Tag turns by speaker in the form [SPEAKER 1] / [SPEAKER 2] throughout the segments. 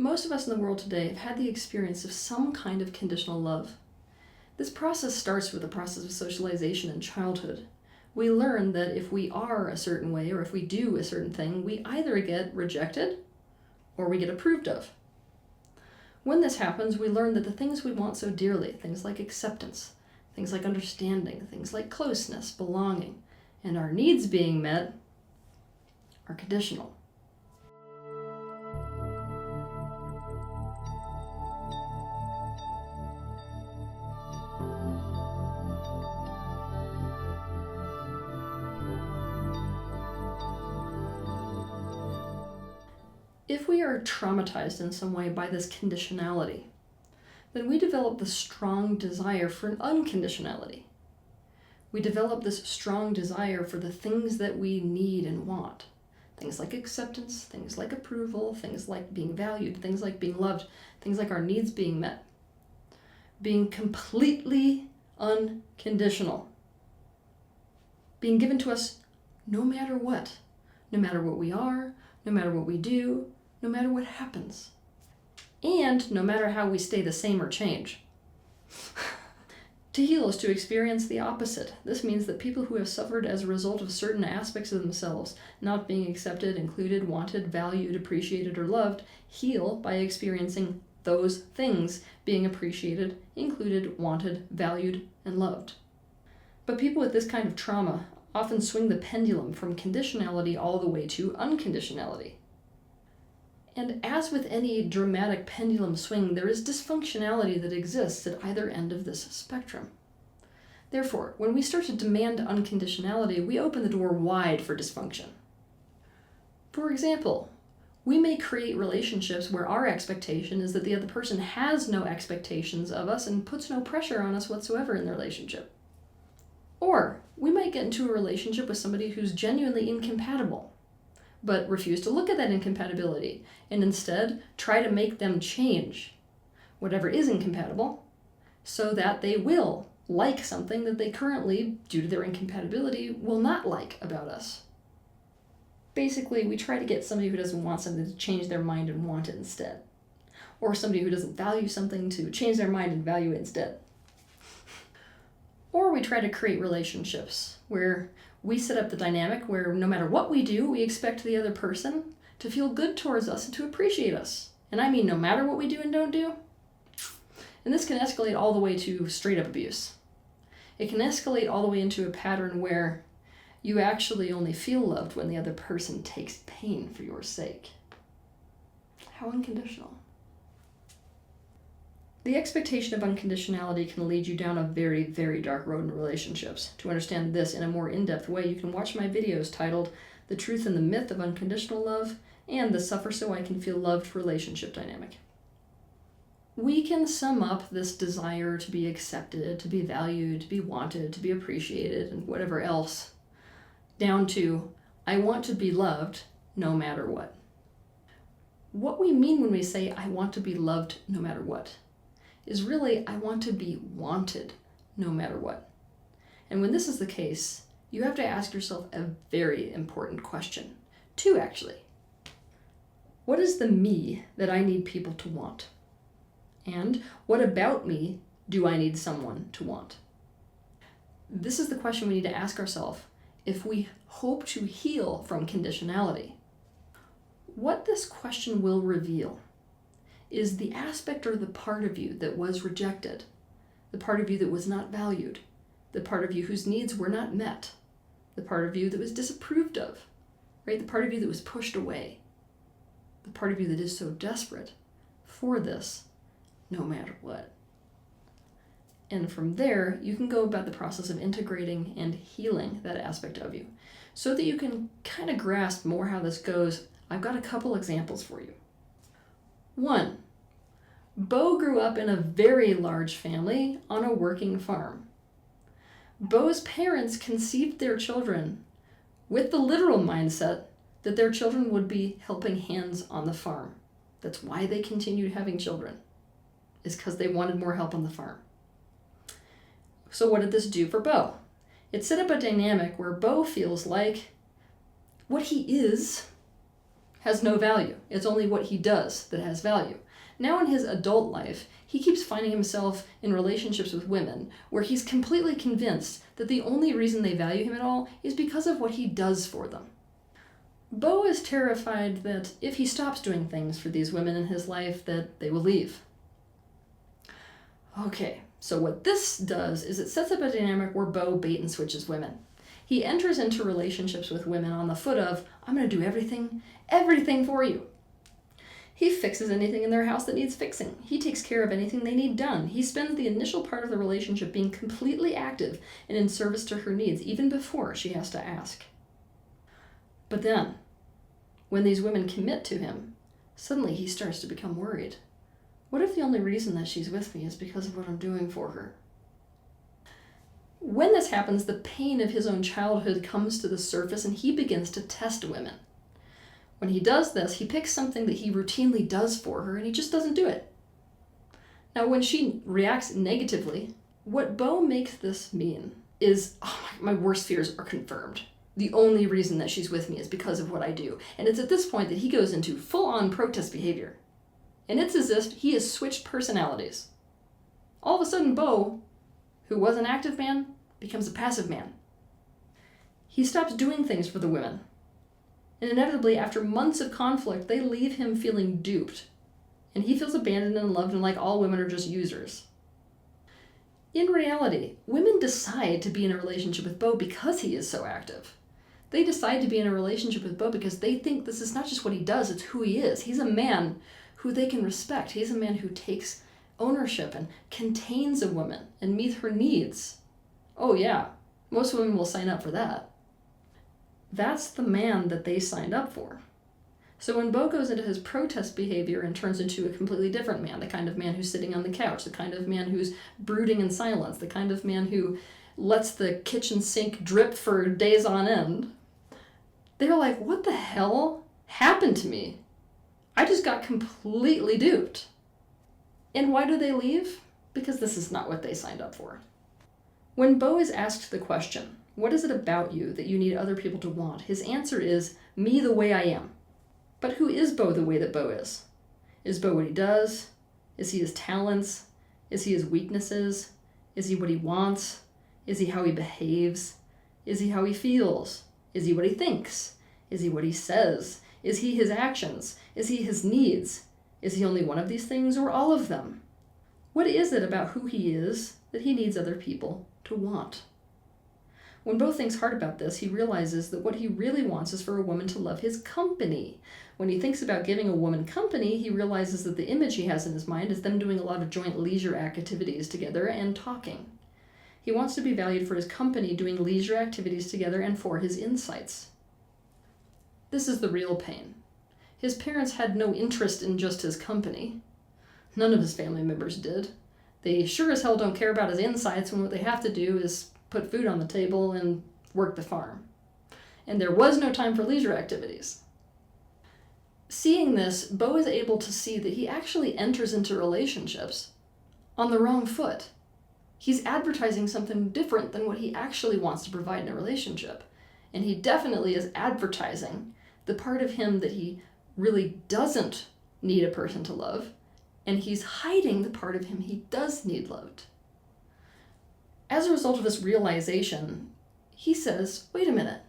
[SPEAKER 1] Most of us in the world today have had the experience of some kind of conditional love. This process starts with the process of socialization in childhood. We learn that if we are a certain way or if we do a certain thing, we either get rejected or we get approved of. When this happens, we learn that the things we want so dearly, things like acceptance, things like understanding, things like closeness, belonging, and our needs being met, are conditional. If we are traumatized in some way by this conditionality, then we develop the strong desire for an unconditionality. We develop this strong desire for the things that we need and want. Things like acceptance, things like approval, things like being valued, things like being loved, things like our needs being met. Being completely unconditional. Being given to us no matter what. No matter what we are, no matter what we do, no matter what happens. And no matter how we stay the same or change. To heal is to experience the opposite. This means that people who have suffered as a result of certain aspects of themselves, not being accepted, included, wanted, valued, appreciated, or loved, heal by experiencing those things being appreciated, included, wanted, valued, and loved. But people with this kind of trauma often swing the pendulum from conditionality all the way to unconditionality. And as with any dramatic pendulum swing, there is dysfunctionality that exists at either end of this spectrum. Therefore, when we start to demand unconditionality, we open the door wide for dysfunction. For example, we may create relationships where our expectation is that the other person has no expectations of us and puts no pressure on us whatsoever in the relationship. Or we might get into a relationship with somebody who's genuinely incompatible, but refuse to look at that incompatibility and instead try to make them change whatever is incompatible so that they will like something that they currently, due to their incompatibility, will not like about us. Basically, we try to get somebody who doesn't want something to change their mind and want it instead. Or somebody who doesn't value something to change their mind and value it instead. Or we try to create relationships where we set up the dynamic where no matter what we do, we expect the other person to feel good towards us and to appreciate us. And I mean no matter what we do and don't do. And this can escalate all the way to straight up abuse. It can escalate all the way into a pattern where you actually only feel loved when the other person takes pain for your sake. How unconditional. The expectation of unconditionality can lead you down a very, very dark road in relationships. To understand this in a more in-depth way, you can watch my videos titled The Truth and the Myth of Unconditional Love and The Suffer So I Can Feel Loved Relationship Dynamic. We can sum up this desire to be accepted, to be valued, to be wanted, to be appreciated, and whatever else down to, I want to be loved no matter what. What we mean when we say, I want to be loved no matter what, is really, I want to be wanted no matter what. And when this is the case, you have to ask yourself a very important question. Two, actually. What is the me that I need people to want? And what about me do I need someone to want? This is the question we need to ask ourselves if we hope to heal from conditionality. What this question will reveal is the aspect or the part of you that was rejected, the part of you that was not valued, the part of you whose needs were not met, the part of you that was disapproved of, right? The part of you that was pushed away, the part of you that is so desperate for this, no matter what. And from there, you can go about the process of integrating and healing that aspect of you so that you can kind of grasp more how this goes. I've got a couple examples for you. 1. Bo grew up in a very large family on a working farm. Bo's parents conceived their children with the literal mindset that their children would be helping hands on the farm. That's why they continued having children, is because they wanted more help on the farm. So what did this do for Bo? It set up a dynamic where Bo feels like what he is has no value. It's only what he does that has value. Now in his adult life, he keeps finding himself in relationships with women where he's completely convinced that the only reason they value him at all is because of what he does for them. Beau is terrified that if he stops doing things for these women in his life, that they will leave. Okay, so what this does is it sets up a dynamic where Beau bait and switches women. He enters into relationships with women on the foot of, I'm going to do everything for you. He fixes anything in their house that needs fixing. He takes care of anything they need done. He spends the initial part of the relationship being completely active and in service to her needs, even before she has to ask. But then, when these women commit to him, suddenly he starts to become worried. What if the only reason that she's with me is because of what I'm doing for her? When this happens, the pain of his own childhood comes to the surface and he begins to test women. When he does this, he picks something that he routinely does for her and he just doesn't do it. Now, when she reacts negatively, what Beau makes this mean is, my worst fears are confirmed. The only reason that she's with me is because of what I do. And it's at this point that he goes into full-on protest behavior. And it's as if he has switched personalities. All of a sudden, Beau, who was an active man, becomes a passive man. He stops doing things for the women. And inevitably, after months of conflict, they leave him feeling duped. And he feels abandoned and unloved and like all women are just users. In reality, women decide to be in a relationship with Beau because he is so active. They decide to be in a relationship with Beau because they think this is not just what he does, it's who he is. He's a man who they can respect. He's a man who takes ownership and contains a woman and meets her needs. Oh yeah, most women will sign up for that. That's the man that they signed up for. So when Beau goes into his protest behavior and turns into a completely different man, the kind of man who's sitting on the couch, the kind of man who's brooding in silence, the kind of man who lets the kitchen sink drip for days on end, they're like, what the hell happened to me? I just got completely duped. And why do they leave? Because this is not what they signed up for. When Beau is asked the question, what is it about you that you need other people to want? His answer is, me the way I am. But who is Beau the way that Beau is? Is Beau what he does? Is he his talents? Is he his weaknesses? Is he what he wants? Is he how he behaves? Is he how he feels? Is he what he thinks? Is he what he says? Is he his actions? Is he his needs? Is he only one of these things or all of them? What is it about who he is that he needs other people to want? When Beau thinks hard about this, he realizes that what he really wants is for a woman to love his company. When he thinks about giving a woman company, he realizes that the image he has in his mind is them doing a lot of joint leisure activities together and talking. He wants to be valued for his company, doing leisure activities together, and for his insights. This is the real pain. His parents had no interest in just his company. None of his family members did. They sure as hell don't care about his insights when what they have to do is put food on the table and work the farm. And there was no time for leisure activities. Seeing this, Beau is able to see that he actually enters into relationships on the wrong foot. He's advertising something different than what he actually wants to provide in a relationship. And he definitely is advertising the part of him that he really doesn't need a person to love, and he's hiding the part of him he does need loved. As a result of this realization, he says, wait a minute.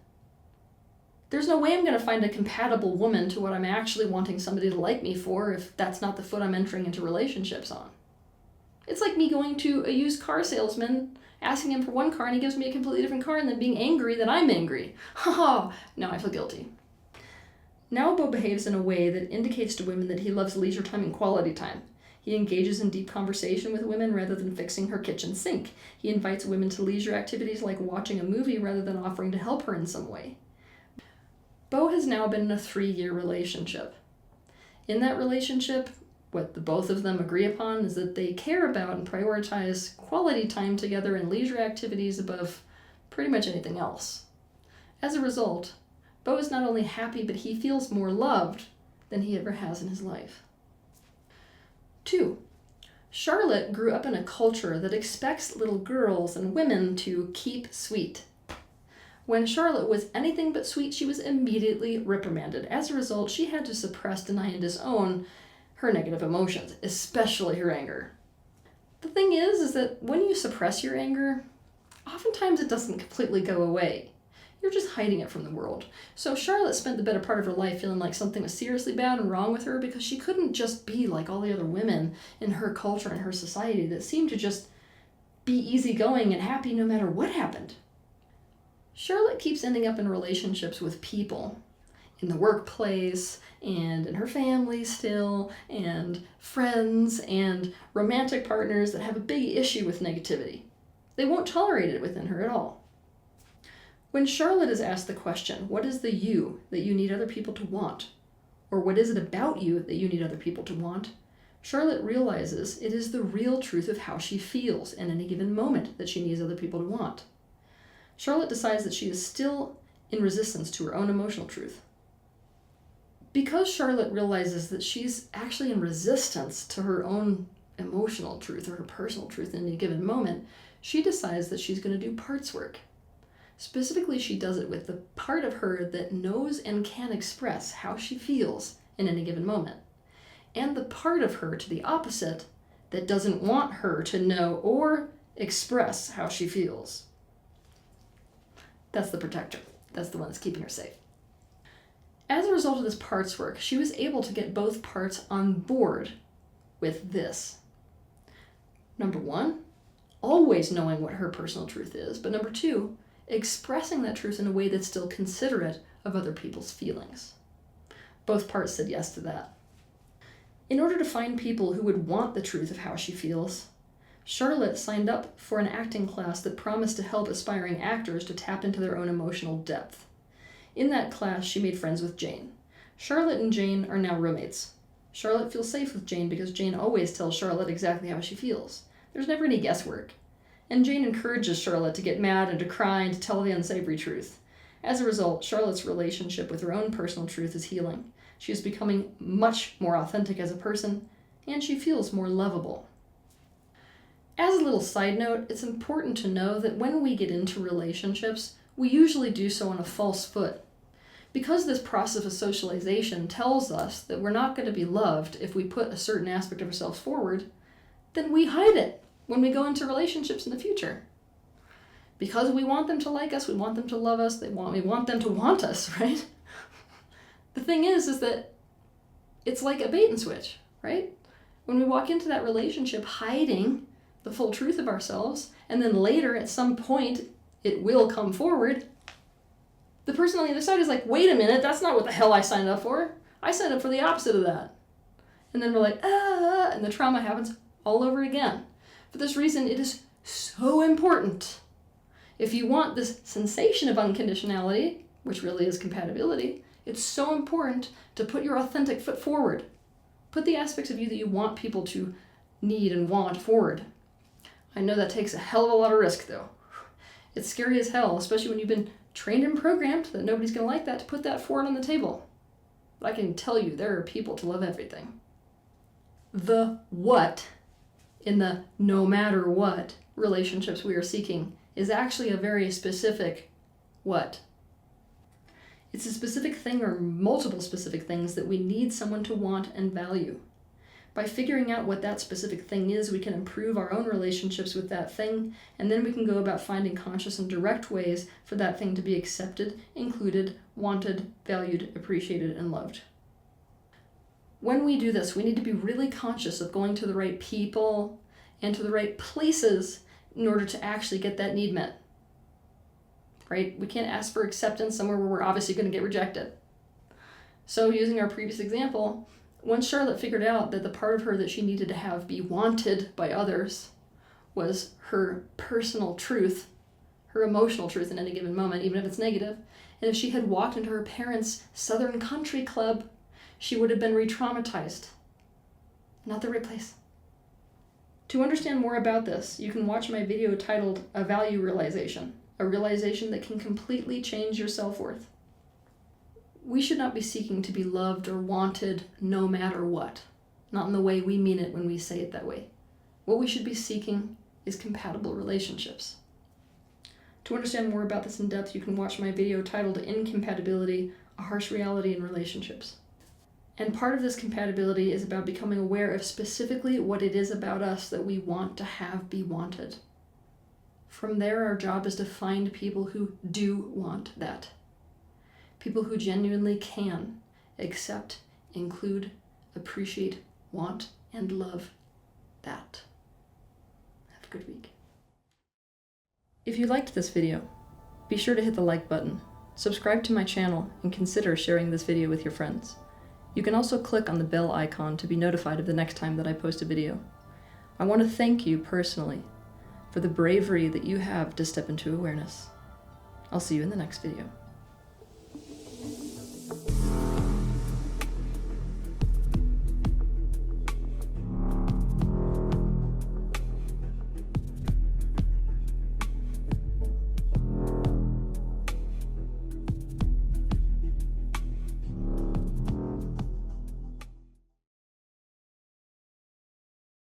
[SPEAKER 1] There's no way I'm going to find a compatible woman to what I'm actually wanting somebody to like me for if that's not the foot I'm entering into relationships on. It's like me going to a used car salesman, asking him for one car, and he gives me a completely different car, and then being angry that I'm angry. Ha! Now I feel guilty. Now Beau behaves in a way that indicates to women that he loves leisure time and quality time. He engages in deep conversation with women rather than fixing her kitchen sink. He invites women to leisure activities like watching a movie rather than offering to help her in some way. Beau has now been in a 3-year relationship. In that relationship, what the both of them agree upon is that they care about and prioritize quality time together and leisure activities above pretty much anything else. As a result, Beau is not only happy, but he feels more loved than he ever has in his life. 2. Charlotte grew up in a culture that expects little girls and women to keep sweet. When Charlotte was anything but sweet, she was immediately reprimanded. As a result, she had to suppress, deny, and disown her negative emotions, especially her anger. The thing is that when you suppress your anger, oftentimes it doesn't completely go away. You're just hiding it from the world. So Charlotte spent the better part of her life feeling like something was seriously bad and wrong with her because she couldn't just be like all the other women in her culture and her society that seemed to just be easygoing and happy no matter what happened. Charlotte keeps ending up in relationships with people in the workplace and in her family still, and friends and romantic partners that have a big issue with negativity. They won't tolerate it within her at all. When Charlotte is asked the question, what is the you that you need other people to want? Or what is it about you that you need other people to want? Charlotte realizes it is the real truth of how she feels in any given moment that she needs other people to want. Charlotte decides that she is still in resistance to her own emotional truth. Because Charlotte realizes that she's actually in resistance to her own emotional truth or her personal truth in any given moment, she decides that she's going to do parts work. Specifically, she does it with the part of her that knows and can express how she feels in any given moment, and the part of her to the opposite that doesn't want her to know or express how she feels. That's the protector. That's the one that's keeping her safe. As a result of this parts work, she was able to get both parts on board with this. Number one, always knowing what her personal truth is, but number two, expressing that truth in a way that's still considerate of other people's feelings. Both parts said yes to that. In order to find people who would want the truth of how she feels, Charlotte signed up for an acting class that promised to help aspiring actors to tap into their own emotional depth. In that class, she made friends with Jane. Charlotte and Jane are now roommates. Charlotte feels safe with Jane because Jane always tells Charlotte exactly how she feels. There's never any guesswork. And Jane encourages Charlotte to get mad and to cry and to tell the unsavory truth. As a result, Charlotte's relationship with her own personal truth is healing. She is becoming much more authentic as a person, and she feels more lovable. As a little side note, it's important to know that when we get into relationships, we usually do so on a false foot. Because this process of socialization tells us that we're not going to be loved if we put a certain aspect of ourselves forward, then we hide it when we go into relationships in the future. Because we want them to like us, we want them to love us, we want them to want us, right? The thing is that it's like a bait and switch, right? When we walk into that relationship hiding the full truth of ourselves, and then later at some point it will come forward, the person on the other side is like, wait a minute, that's not what the hell I signed up for. I signed up for the opposite of that. And then we're like, and the trauma happens all over again. For this reason, it is so important. If you want this sensation of unconditionality, which really is compatibility, it's so important to put your authentic foot forward. Put the aspects of you that you want people to need and want forward. I know that takes a hell of a lot of risk, though. It's scary as hell, especially when you've been trained and programmed that nobody's going to like that, to put that forward on the table. But I can tell you, there are people to love everything. The what in the no matter what relationships we are seeking is actually a very specific what. It's a specific thing or multiple specific things that we need someone to want and value. By figuring out what that specific thing is, we can improve our own relationships with that thing, and then we can go about finding conscious and direct ways for that thing to be accepted, included, wanted, valued, appreciated, and loved. When we do this, we need to be really conscious of going to the right people and to the right places in order to actually get that need met. Right? We can't ask for acceptance somewhere where we're obviously going to get rejected. So using our previous example, once Charlotte figured out that the part of her that she needed to have be wanted by others was her personal truth, her emotional truth in any given moment, even if it's negative, and if she had walked into her parents' Southern Country Club, she would have been re-traumatized. Not the right place. To understand more about this, you can watch my video titled A Value Realization, a realization that can completely change your self-worth. We should not be seeking to be loved or wanted no matter what, not in the way we mean it when we say it that way. What we should be seeking is compatible relationships. To understand more about this in depth, you can watch my video titled Incompatibility, A Harsh Reality in Relationships. And part of this compatibility is about becoming aware of specifically what it is about us that we want to have be wanted. From there, our job is to find people who do want that. People who genuinely can accept, include, appreciate, want, and love that. Have a good week. If you liked this video, be sure to hit the like button, subscribe to my channel, and consider sharing this video with your friends. You can also click on the bell icon to be notified of the next time that I post a video. I want to thank you personally for the bravery that you have to step into awareness. I'll see you in the next video.